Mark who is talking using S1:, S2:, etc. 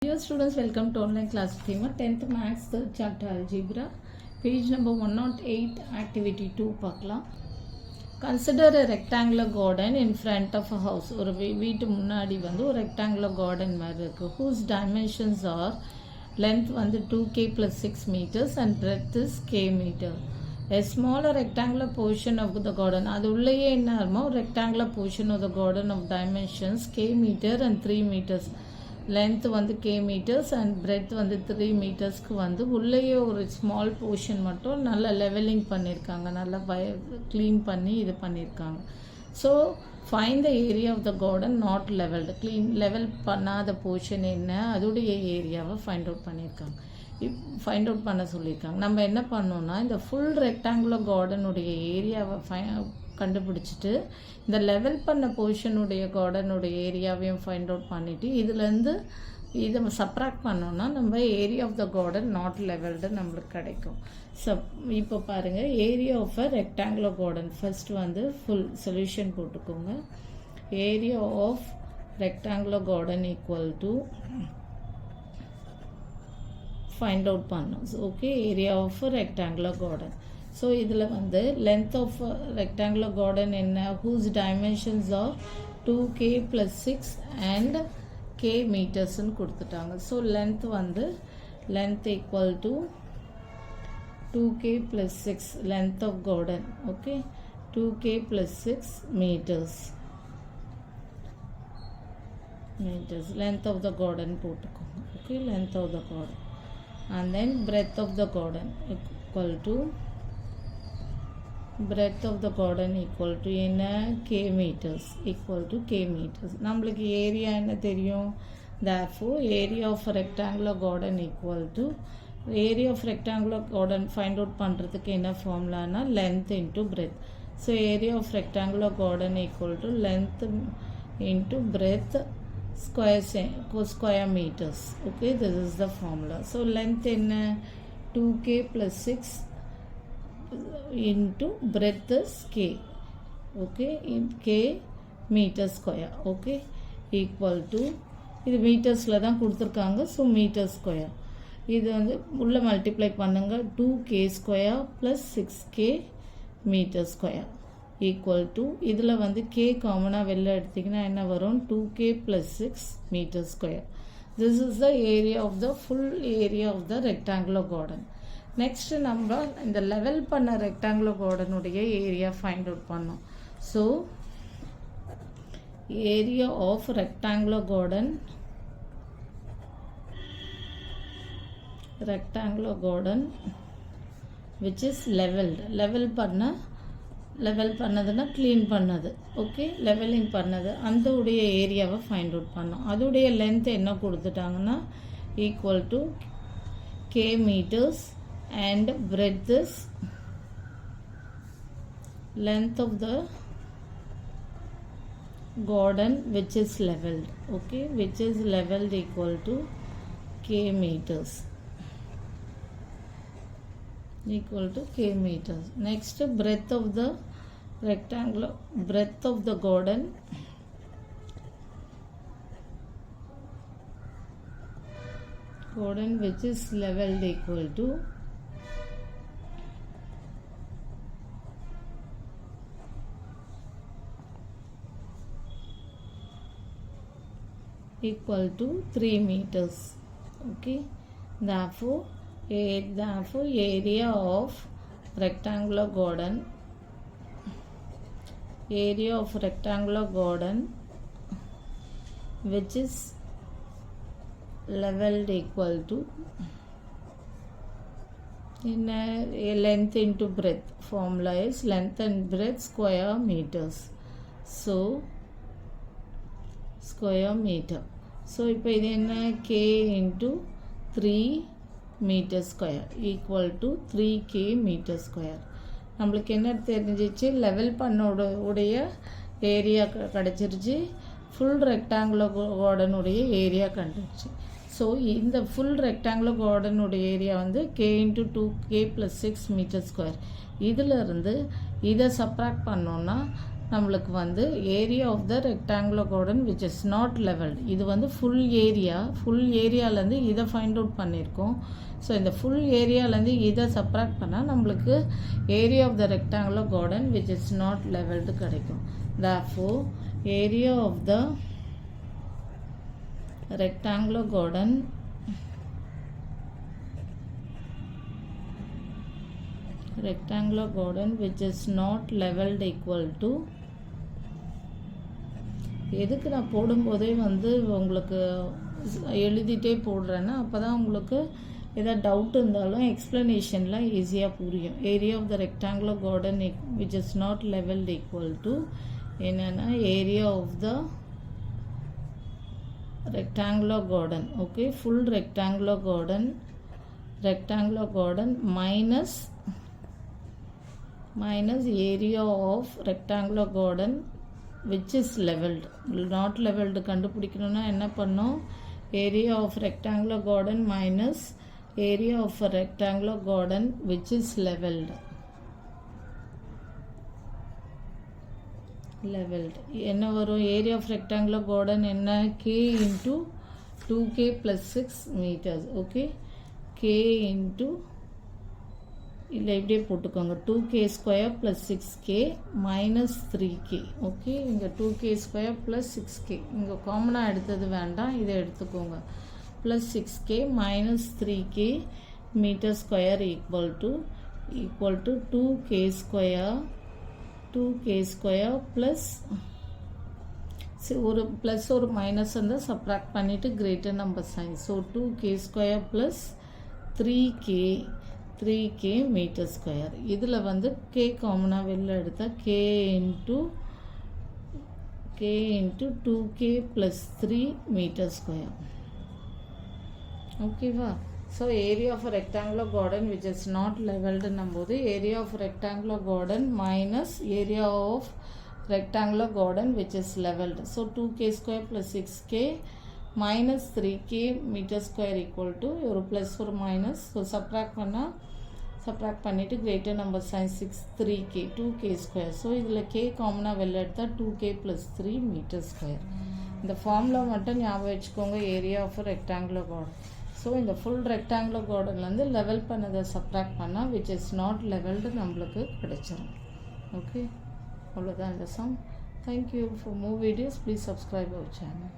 S1: Dear students, welcome to online class theme 10th Maths third chapter Algebra, page number 108, activity 2 பார்க்கலாம். Consider a rectangular garden in front of a house. ஒரு வீட்டு முன்னாடி வந்து ஒரு rectangular garden மாதிரி இருக்கு, whose dimensions are length வந்து 2k plus 6 meters and breadth is k meter. A smaller rectangular portion of the garden, அது உள்ளேயே என்ன ஆகுமா, ஒரு rectangular portion of the garden of dimensions k meter and 3 meters. Length வந்து k meters and breadth வந்து 3 மீட்டர்ஸ்க்கு வந்து உள்ளேயே ஒரு ஸ்மால் போர்ஷன் மட்டும் நல்லா லெவலிங் பண்ணியிருக்காங்க, நல்லா க்ளீன் பண்ணி இது பண்ணியிருக்காங்க. So find the area of the garden not levelled, level பண்ணாத போர்ஷன் என்ன, அதோடைய ஏரியாவை ஃபைண்ட் அவுட் பண்ணியிருக்காங்க, ஃபைண்ட் அவுட் பண்ண சொல்லியிருக்காங்க. நம்ம என்ன பண்ணோம்னா இந்த ஃபுல் ரெக்டாங்குலர் கார்டனுடைய ஏரியாவை கண்டுபிடிச்சிட்டு இந்த லெவல் பண்ண போர்ஷனுடைய கார்டனுடைய ஏரியாவையும் ஃபைண்ட் அவுட் பண்ணிவிட்டு இதுலேருந்து இதை சப்ராக்ட் பண்ணோன்னா நம்ம area of the garden not levelled நம்மளுக்கு கிடைக்கும். இப்போ பாருங்கள், area of a rectangular garden first வந்து ஃபுல் சொல்யூஷன் போட்டுக்கோங்க. Area of rectangular garden equal to find out பண்ணோம். Okay, area of rectangular garden. So இதில் வந்து லென்த் ஆஃப் ரெக்டாங்குலர் கார்டன் என்ன, whose dimensions are 2k plus 6 and k மீட்டர்ஸ்ன்னு கொடுத்துட்டாங்க. So length வந்து length equal to 2k plus 6 length of garden. Okay, 2k plus 6 meters length of the garden போட்டுக்கோங்க. Okay, length of the garden and then breadth of the garden equal to breadth of the garden equal to என்ன, k meters equal to k meters. நம்மளுக்கு area என்ன தெரியும், therefore area of a rectangular garden equal to area of rectangular garden find out பண்ணுறதுக்கு என்ன ஃபார்முலானா length into breadth. so area of rectangular garden equal to length into breadth square meters. okay, this is the formula. so length என்ன, 2k plus 6 into breadth is k. okay, in k meter square. okay, equal to இது மீட்டர்ஸில் தான் கொடுத்துருக்காங்க. So metre square இது வந்து உள்ளே multiply பண்ணுங்க, 2k square plus 6k meter square equal to இதில் வந்து k காமனாக வெளில எடுத்திங்கன்னா என்ன வரும், 2k plus 6 meter square. This is the area of the full area of the rectangular garden. Next நம்ம இந்த லெவல் பண்ண ரெக்டாங்குலர் கார்டனுடைய ஏரியா ஃபைண்ட் அவுட் பண்ணோம். So area of rectangular garden which is levelled, level பண்ணதுன்னா clean பண்ணது. Okay, levelling பண்ணது அந்த உடைய ஏரியாவை ஃபைண்ட் அவுட் பண்ணோம். அதோடைய லென்த் என்ன கொடுத்துட்டாங்கன்னா equal to k meters and breadth is length of the garden which is leveled. okay, which is leveled equal to k meters next breadth of the rectangular breadth of the garden which is leveled equal to equal to 3 meters. okay, therefore area of rectangular garden which is leveled equal to in length into breadth. formula is length and breadth square meters. so square meter. so இப்போ இது என்ன, k into 3 meter square equal to 3k meter square. நம்மளுக்கு என்ன தெரிஞ்சிச்சு, level பண்ணோட உடைய area கிடச்சிருச்சு, full rectangular கார்டனுடைய area கண்டுச்சு. So இந்த ஃபுல் ரெக்டாங்குலர் கார்டனுடைய ஏரியா வந்து k into 2k plus 6 meter square. இதிலிருந்து இதை சப்ராக்ட் பண்ணோன்னா நம்மளுக்கு வந்து area of the rectangular garden which is not levelled. இது வந்து ஃபுல் ஏரியாலேருந்து இதை ஃபைண்ட் அவுட் பண்ணியிருக்கோம். ஸோ இந்த ஃபுல் ஏரியாலேருந்து இதை சப்ராக்ட் பண்ணால் நம்மளுக்கு area of the rectangular garden which is not levelled கிடைக்கும். therefore area of the rectangular garden which is not leveled equal to, எதுக்கு நான் போடும்போதே வந்து உங்களுக்கு எழுதிட்டே போடுறேன்னா அப்போ தான் உங்களுக்கு ஏதாவது டவுட் இருந்தாலும் எக்ஸ்ப்ளனேஷனில் ஈஸியாக புரியும். Area of the rectangular garden which is not leveled equal to என்னென்னா area of the rectangular garden. Okay, full rectangular garden minus area of rectangular garden which is leveled. Not leveled கண்டுபிடிக்கணும்னா என்ன பண்ணோம்? area of rectangular garden minus area of a rectangular garden which is leveled. என்ன வரும்? Area of rectangular garden என்ன? k into 2k + 6 metres. Okay, k into இல்லை இப்படியே போட்டுக்கோங்க, 2k² + 6k - 3k. Okay, இங்கே 2k² + 6k இங்கே காமனாக எடுத்தது வேண்டாம், இதை எடுத்துக்கோங்க. + 6k - 3k m² equal to 2k² plus ஒரு ப்ளஸ் ஒரு மைனஸ் இருந்தால் சப்ராக்ட் பண்ணிவிட்டு greater number sign. So 2k² plus 3k m². இதில் வந்து k காமனாக வெளில எடுத்தால் k இன்ட்டு 2k + 3 m². ஓகேவா? So area of a rectangular garden which is not leveled நம்போது area of rectangular garden minus area of rectangular garden which is leveled. So 2k² + 6k minus 3k m² equal to ஒரு plus ஒரு minus. So subtract பண்ணிட்டு greater number sign 3k. So இதில் k காமனாக வெளில எடுத்தால் 2k + 3 m². இந்த formula மட்டும் ஞாபகம் வச்சுக்கோங்க, area of rectangular garden. So இந்த ஃபுல் ரெக்டாங்குலர் கார்டன்லேருந்து லெவல் பண்ணதை சப்ராக்ட் பண்ணால் விச் இஸ் நாட் லெவல்டு நம்மளுக்கு கிடைச்சிடும். ஓகே, அவ்வளோதான் இந்த sum. Thank you for more videos. Please subscribe our channel.